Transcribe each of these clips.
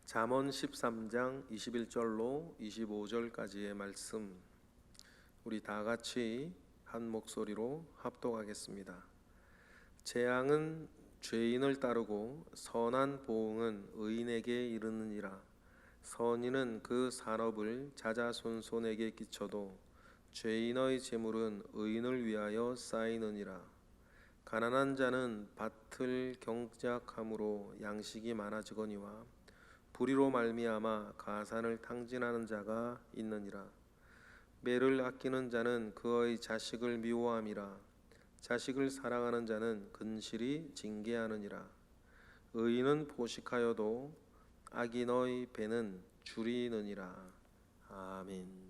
잠언 13장 21절로 25절까지의 말씀, 우리 다 같이 한 목소리로 합독하겠습니다. 재앙은 죄인을 따르고 선한 보응은 의인에게 이르느니라. 선인은 그 산업을 자자손손에게 끼쳐도 죄인의 재물은 의인을 위하여 쌓이느니라. 가난한 자는 밭을 경작함으로 양식이 많아지거니와 불의로 말미암아 가산을 탕진하는 자가 있느니라. 매를 아끼는 자는 그의 자식을 미워함이라. 자식을 사랑하는 자는 근실히 징계하느니라. 의인은 포식하여도 악인의 배는 줄이느니라. 아멘.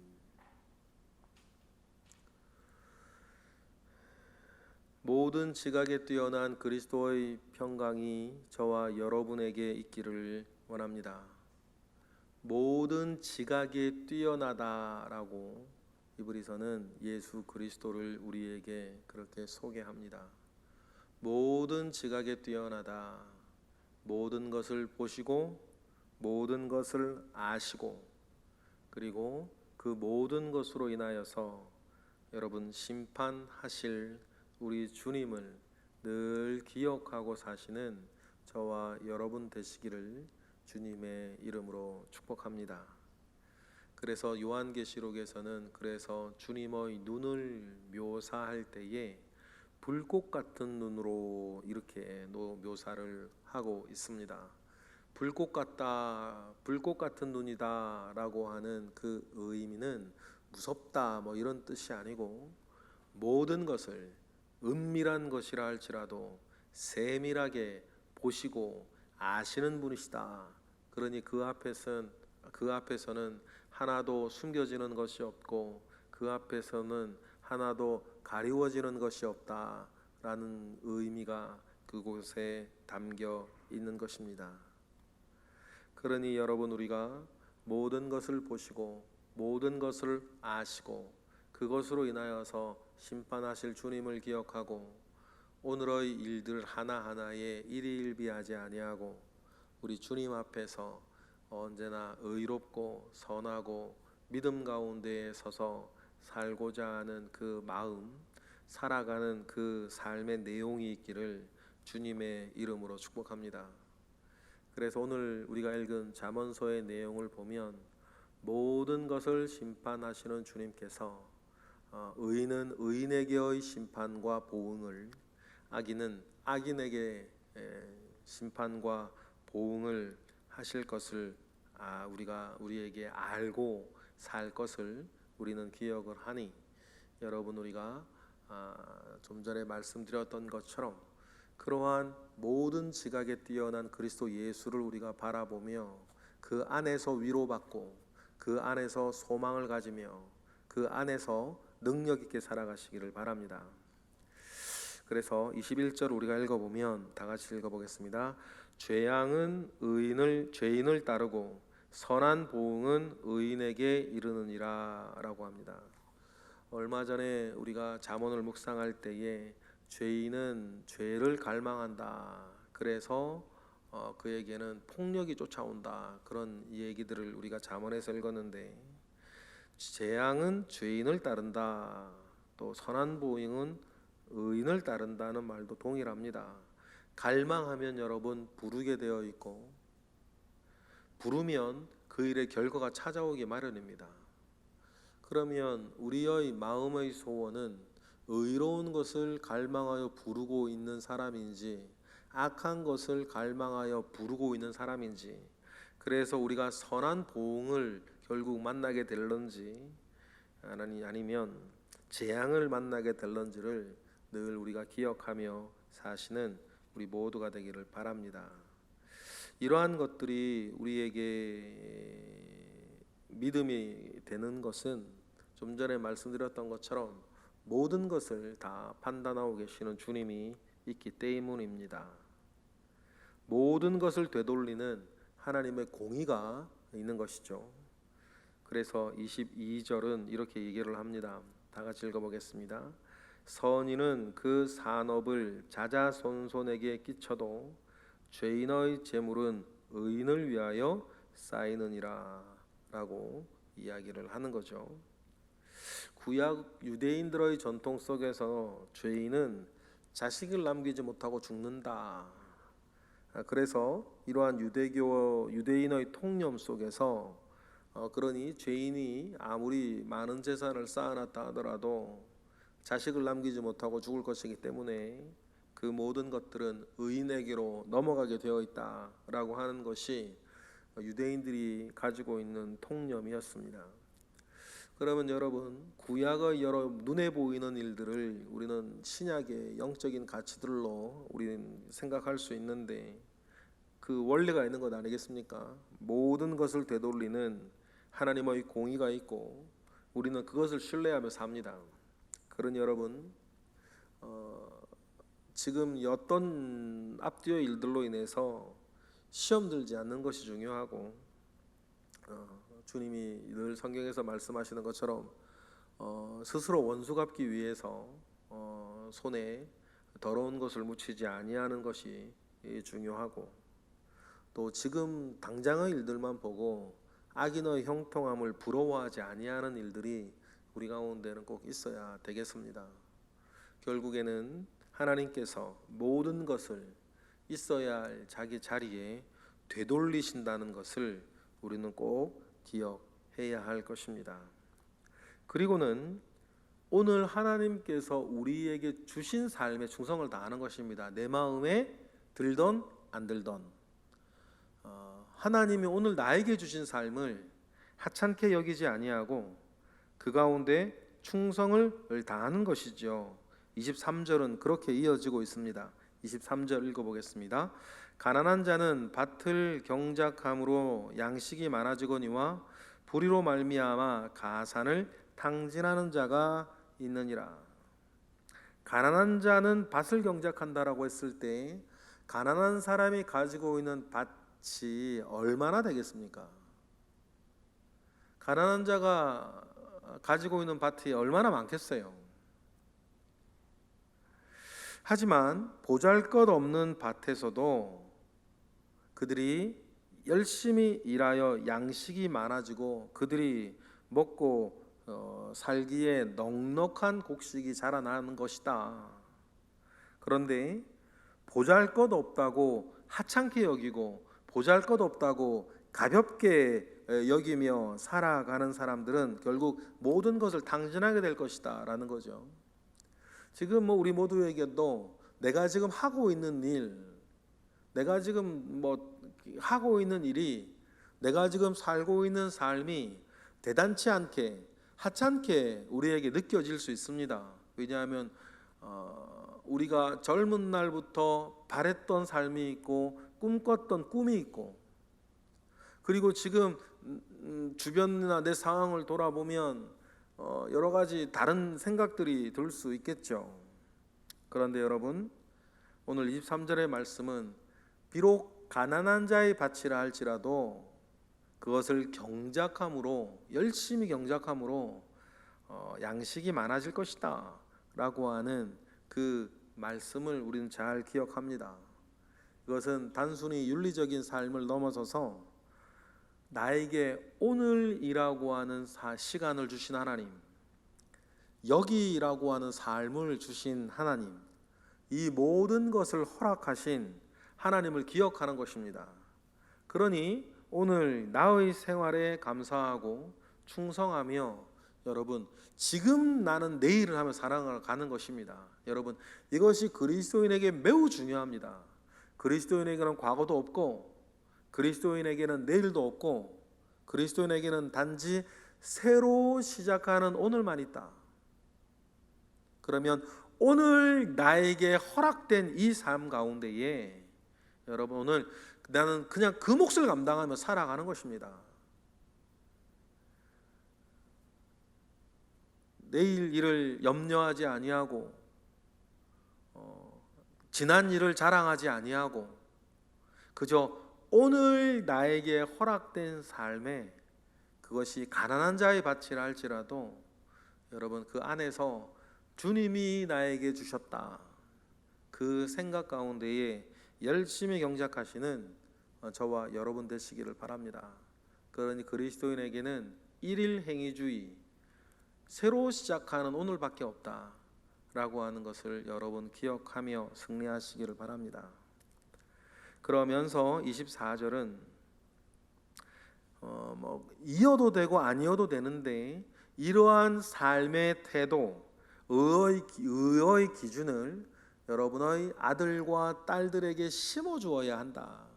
모든 지각에 뛰어난 그리스도의 평강이 저와 여러분에게 있기를 원합니다. 모든 지각에 뛰어나다라고 히브리서는 예수 그리스도를 우리에게 그렇게 소개합니다. 모든 지각에 뛰어나다, 모든 것을 보시고 모든 것을 아시고 그리고 그 모든 것으로 인하여서 여러분 심판하실 우리 주님을 늘 기억하고 사시는 저와 여러분 되시기를 주님의 이름으로 축복합니다. 그래서 요한계시록에서는 그래서 주님의 눈을 묘사할 때에 불꽃 같은 눈으로 이렇게 묘사를 하고 있습니다. 불꽃 같다, 불꽃 같은 눈이다 라고 하는 그 의미는 무섭다 이런 뜻이 아니고, 모든 것을 은밀한 것이라 할지라도 세밀하게 보시고 아시는 분이시다. 그러니 그 앞에서는 하나도 숨겨지는 것이 없고 그 앞에서는 하나도 가리워지는 것이 없다라는 의미가 그곳에 담겨 있는 것입니다. 그러니 여러분, 우리가 모든 것을 보시고 모든 것을 아시고 그것으로 인하여서 심판하실 주님을 기억하고 오늘의 일들 하나하나에 일희일비하지 아니하고 우리 주님 앞에서 언제나 의롭고 선하고 믿음 가운데에 서서 살고자 하는 그 마음, 살아가는 그 삶의 내용이 있기를 주님의 이름으로 축복합니다. 그래서 오늘 우리가 읽은 잠언서의 내용을 보면 모든 것을 심판하시는 주님께서 의인은 의인에게의 심판과 보응을, 악인은 악인에게 심판과 보응을 하실 것을 우리에게 알고 살 것을 우리는 기억을 하니, 여러분, 우리가 좀 전에 말씀드렸던 것처럼 그러한 모든 지각에 뛰어난 그리스도 예수를 우리가 바라보며 그 안에서 위로받고 그 안에서 소망을 가지며 그 안에서 능력 있게 살아가시기를 바랍니다. 그래서 21절 우리가 읽어보면 다 같이 읽어보겠습니다. 죄앙은 죄인을 따르고 선한 보응은 의인에게 이르느니라 라고 합니다. 얼마 전에 우리가 잠언을 묵상할 때에 죄인은 죄를 갈망한다, 그래서 그에게는 폭력이 쫓아온다, 그런 얘기들을 우리가 잠언에서 읽었는데, 재앙은 죄인을 따른다, 또 선한 보응은 의인을 따른다는 말도 동일합니다. 갈망하면 여러분 부르게 되어 있고, 부르면 그 일의 결과가 찾아오기 마련입니다. 그러면 우리의 마음의 소원은 의로운 것을 갈망하여 부르고 있는 사람인지 악한 것을 갈망하여 부르고 있는 사람인지, 그래서 우리가 선한 보응을 결국 만나게 될런지 아니면 재앙을 만나게 될런지를 늘 우리가 기억하며 사시는 우리 모두가 되기를 바랍니다. 이러한 것들이 우리에게 믿음이 되는 것은 좀 전에 말씀드렸던 것처럼 모든 것을 다 판단하고 계시는 주님이 있기 때문입니다. 모든 것을 되돌리는 하나님의 공의가 있는 것이죠. 그래서 22절은 이렇게 얘기를 합니다. 다 같이 읽어보겠습니다. 선인은 그 산업을 자자손손에게 끼쳐도 죄인의 재물은 의인을 위하여 쌓이느니라라고 이야기를 하는 거죠. 구약 유대인들의 전통 속에서 죄인은 자식을 남기지 못하고 죽는다. 그래서 이러한 유대인의 통념 속에서 그러니 죄인이 아무리 많은 재산을 쌓아놨다 하더라도 자식을 남기지 못하고 죽을 것이기 때문에 그 모든 것들은 의인에게로 넘어가게 되어 있다라고 하는 것이 유대인들이 가지고 있는 통념이었습니다. 그러면 여러분, 구약의 여러 눈에 보이는 일들을 우리는 신약의 영적인 가치들로 우리는 생각할 수 있는데 그 원리가 있는 것 아니겠습니까? 모든 것을 되돌리는 하나님의 공의가 있고 우리는 그것을 신뢰하며 삽니다. 그러니 여러분, 지금 어떤 앞뒤의 일들로 인해서 시험 들지 않는 것이 중요하고 주님이 늘 성경에서 말씀하시는 것처럼 스스로 원수 갚기 위해서 손에 더러운 것을 묻히지 아니하는 것이 중요하고 또 지금 당장의 일들만 보고 악인의 형통함을 부러워하지 아니하는 일들이 우리 가운데는 꼭 있어야 되겠습니다. 결국에는 하나님께서 모든 것을 있어야 할 자기 자리에 되돌리신다는 것을 우리는 꼭 기억해야 할 것입니다. 그리고는 오늘 하나님께서 우리에게 주신 삶에 충성을 다하는 것입니다. 내 마음에 들던 안 들던 하나님이 오늘 나에게 주신 삶을 하찮게 여기지 아니하고 그 가운데 충성을 다하는 것이죠. 23절은 그렇게 이어지고 있습니다. 23절 읽어보겠습니다. 가난한 자는 밭을 경작함으로 양식이 많아지거니와 불의로 말미암아 가산을 탕진하는 자가 있느니라. 가난한 자는 밭을 경작한다라고 했을 때 가난한 사람이 가지고 있는 밭이 얼마나 되겠습니까? 가난한 자가 가지고 있는 밭이 얼마나 많겠어요? 하지만 보잘것없는 밭에서도 그들이 열심히 일하여 양식이 많아지고 그들이 먹고 살기에 넉넉한 곡식이 자라나는 것이다. 그런데 보잘것없다고 하찮게 여기고 보잘것없다고 가볍게 여기며 살아가는 사람들은 결국 모든 것을 탕진하게 될 것이다 라는 거죠. 지금 우리 모두에게도 내가 지금 하고 있는 일, 내가 지금 하고 있는 일이, 내가 지금 살고 있는 삶이 대단치 않게 하찮게 우리에게 느껴질 수 있습니다. 왜냐하면 우리가 젊은 날부터 바랬던 삶이 있고 꿈꿨던 꿈이 있고 그리고 지금 주변이나 내 상황을 돌아보면 여러 가지 다른 생각들이 들 수 있겠죠. 그런데 여러분, 오늘 23절의 말씀은 비록 가난한 자의 밭이라 할지라도 그것을 경작함으로 열심히 경작함으로 양식이 많아질 것이다 라고 하는 그 말씀을 우리는 잘 기억합니다. 그것은 단순히 윤리적인 삶을 넘어서서 나에게 오늘이라고 하는 시간을 주신 하나님, 여기라고 하는 삶을 주신 하나님, 이 모든 것을 허락하신 하나님을 기억하는 것입니다. 그러니 오늘 나의 생활에 감사하고 충성하며 여러분, 지금 나는 내일을 하며 살아가는 것입니다. 여러분, 이것이 그리스도인에게 매우 중요합니다. 그리스도인에게는 과거도 없고 그리스도인에게는 내일도 없고 그리스도인에게는 단지 새로 시작하는 오늘만 있다. 그러면 오늘 나에게 허락된 이 삶 가운데에 여러분, 오늘 나는 그냥 그 몫을 감당하며 살아가는 것입니다. 내일 일을 염려하지 아니하고 지난 일을 자랑하지 아니하고 그저 오늘 나에게 허락된 삶에 그것이 가난한 자의 밭이라 할지라도 여러분, 그 안에서 주님이 나에게 주셨다, 그 생각 가운데에 열심히 경작하시는 저와 여러분 되시기를 바랍니다. 그러니 그리스도인에게는 일일 행위주의, 새로 시작하는 오늘밖에 없다라고 하는 것을 여러분 기억하며 승리하시기를 바랍니다. 그러면서 24절은 이어도 되고 아니어도 되는데 이러한 삶의 태도, 의의 기준을 여러분의 아들과 딸들에게 심어주어야 한다.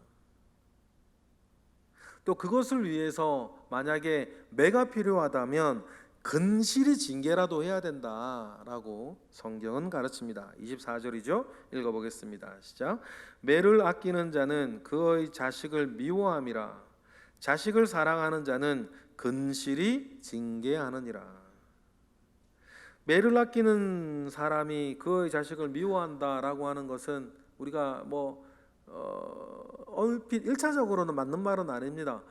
또 그것을 위해서 만약에 매가 필요하다면 근실이 징계라도 해야 된다라고 성경은 가르칩니다. 24절이죠. 읽어보겠습니다. 시작. 매를 아끼는 자는 그의 자식을 미워함이라. 자식을 사랑하는 자는 근실이 징계하느니라. 매를 아끼는 사람이 그의 자식을 미워한다라고 하는 것은 우리가 얼핏 1차적으로는 맞는 말은 아닙니다.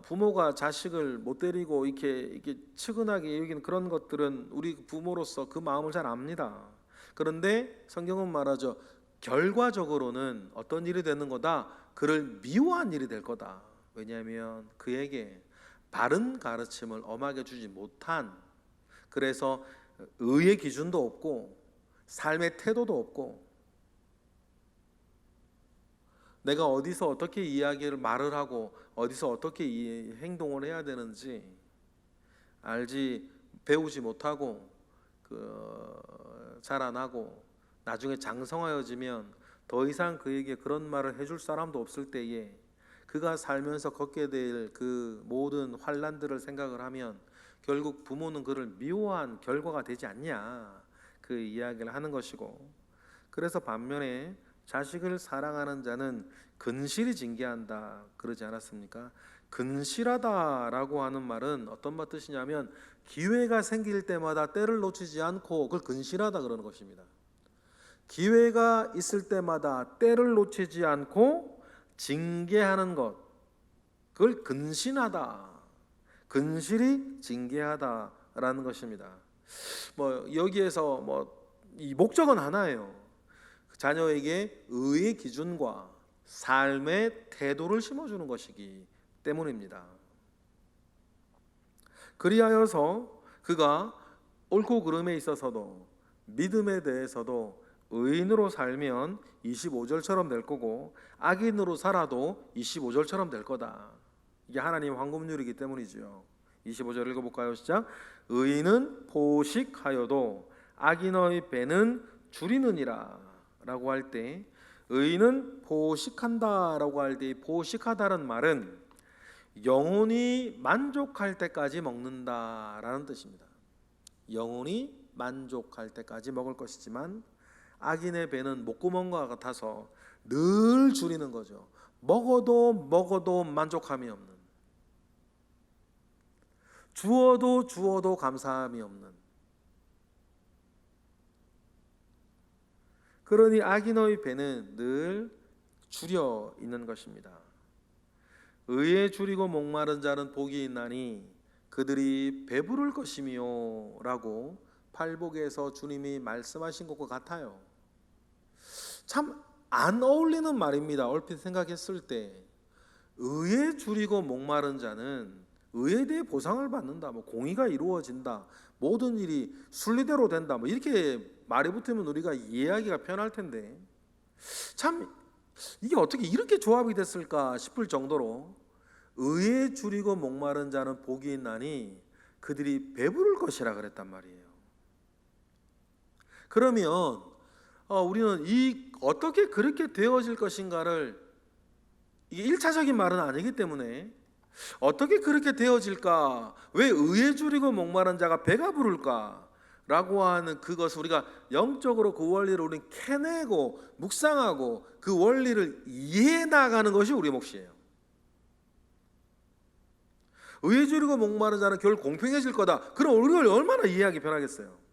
부모가 자식을 못 때리고 이렇게 측은하게 여기는 그런 것들은 우리 부모로서 그 마음을 잘 압니다. 그런데 성경은 말하죠. 결과적으로는 어떤 일이 되는 거다? 그를 미워한 일이 될 거다. 왜냐하면 그에게 바른 가르침을 엄하게 주지 못한, 그래서 의의 기준도 없고 삶의 태도도 없고 내가 어디서 어떻게 이야기를 말을 하고 어디서 어떻게 행동을 해야 되는지 배우지 못하고 자라나고 나중에 장성하여지면 더 이상 그에게 그런 말을 해줄 사람도 없을 때에 그가 살면서 겪게 될 그 모든 환난들을 생각을 하면 결국 부모는 그를 미워한 결과가 되지 않냐, 그 이야기를 하는 것이고, 그래서 반면에 자식을 사랑하는 자는 근실이 징계한다 그러지 않았습니까? 근실하다라고 하는 말은 어떤 뜻이냐면 기회가 생길 때마다 때를 놓치지 않고 그걸 근실하다 그러는 것입니다. 기회가 있을 때마다 때를 놓치지 않고 징계하는 것, 그걸 근신하다, 근실이 징계하다라는 것입니다. 여기에서 이 목적은 하나예요. 자녀에게 의의 기준과 삶의 태도를 심어주는 것이기 때문입니다. 그리하여서 그가 옳고 그름에 있어서도 믿음에 대해서도 의인으로 살면 25절처럼 될 거고 악인으로 살아도 25절처럼 될 거다. 이게 하나님 황금률이기 때문이죠. 25절 읽어볼까요? 시작. 의인은 포식하여도 악인의 배는 줄이느니라 라고 할 때, 의인은 포식한다라고 할 때 포식하다는 말은 영혼이 만족할 때까지 먹는다라는 뜻입니다. 영혼이 만족할 때까지 먹을 것이지만 악인의 배는 목구멍과 같아서 늘 줄이는 거죠. 먹어도 만족함이 없는, 주어도 감사함이 없는, 그러니 악인의 배는 늘 줄여 있는 것입니다. 의에 줄이고 목마른 자는 복이 있나니 그들이 배부를 것이며 라고 팔복에서 주님이 말씀하신 것과 같아요. 참 안 어울리는 말입니다. 얼핏 생각했을 때 의에 줄이고 목마른 자는 의에 대해 보상을 받는다, 공의가 이루어진다, 모든 일이 순리대로 된다, 이렇게 말이 붙으면 우리가 이해하기가 편할 텐데 참 이게 어떻게 이렇게 조합이 됐을까 싶을 정도로 의에 줄이고 목마른 자는 복이 있나니 그들이 배부를 것이라 그랬단 말이에요. 그러면 우리는 어떻게 그렇게 되어질 것인가를, 이게 1차적인 말은 아니기 때문에 어떻게 그렇게 되어질까, 왜 의에 줄이고 목마른 자가 배가 부를까 라고 하는 그것을 우리가 영적으로 그 원리를 우리는 캐내고 묵상하고 그 원리를 이해해 나가는 것이 우리의 몫이에요. 의에 줄이고 목마른 자는 결국 공평해질 거다. 그럼 우리가 얼마나 이해하기 편하겠어요.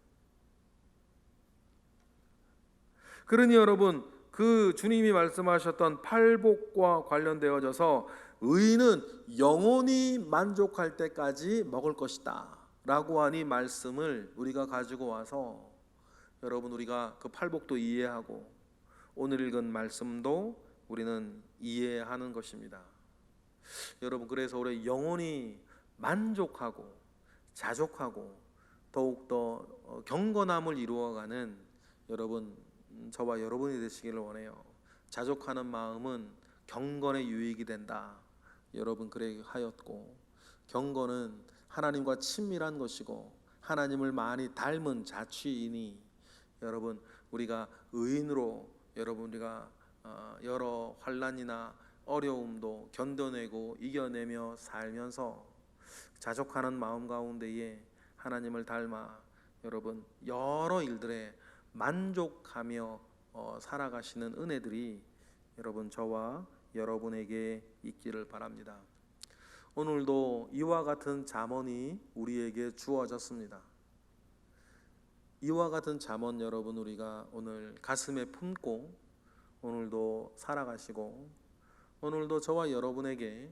그러니 여러분, 그 주님이 말씀하셨던 팔복과 관련되어져서 의인은 영혼이 만족할 때까지 먹을 것이다 라고 하니 말씀을 우리가 가지고 와서 여러분, 우리가 그 팔복도 이해하고 오늘 읽은 말씀도 우리는 이해하는 것입니다. 여러분, 그래서 우리 영혼이 만족하고 자족하고 더욱더 경건함을 이루어가는 여러분, 저와 여러분이 되시기를 원해요. 자족하는 마음은 경건의 유익이 된다. 여러분, 그래 하였고, 경건은 하나님과 친밀한 것이고 하나님을 많이 닮은 자취이니, 여러분, 우리가 의인으로 여러분 우리가 여러 환난이나 어려움도 견뎌내고 이겨내며 살면서 자족하는 마음 가운데에 하나님을 닮아 여러분 여러 일들에 만족하며 살아가시는 은혜들이 여러분 저와 여러분에게 있기를 바랍니다. 오늘도 이와 같은 잠언이 우리에게 주어졌습니다. 이와 같은 잠언 여러분 우리가 오늘 가슴에 품고 오늘도 살아가시고, 오늘도 저와 여러분에게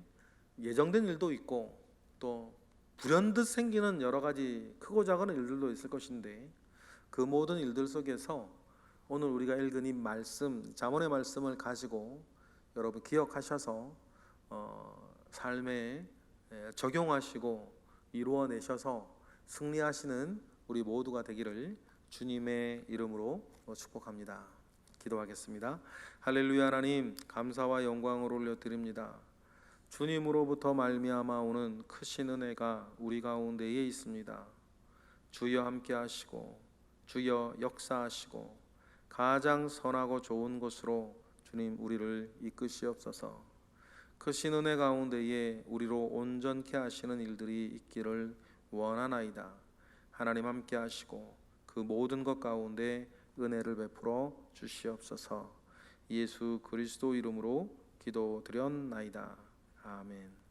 예정된 일도 있고 또 불현듯 생기는 여러 가지 크고 작은 일들도 있을 것인데, 그 모든 일들 속에서 오늘 우리가 읽은 이 말씀, 잠언의 말씀을 가지고 여러분 기억하셔서 삶에 적용하시고 이루어내셔서 승리하시는 우리 모두가 되기를 주님의 이름으로 축복합니다. 기도하겠습니다. 할렐루야. 하나님, 감사와 영광을 올려드립니다. 주님으로부터 말미암아 오는 크신 은혜가 우리 가운데에 있습니다. 주여 함께 하시고 주여 역사하시고 가장 선하고 좋은 곳으로 주님 우리를 이끄시옵소서. 크신 은혜 가운데에 우리로 온전케 하시는 일들이 있기를 원하나이다. 하나님 함께 하시고 그 모든 것 가운데 은혜를 베풀어 주시옵소서. 예수 그리스도 이름으로 기도드렸나이다. 아멘.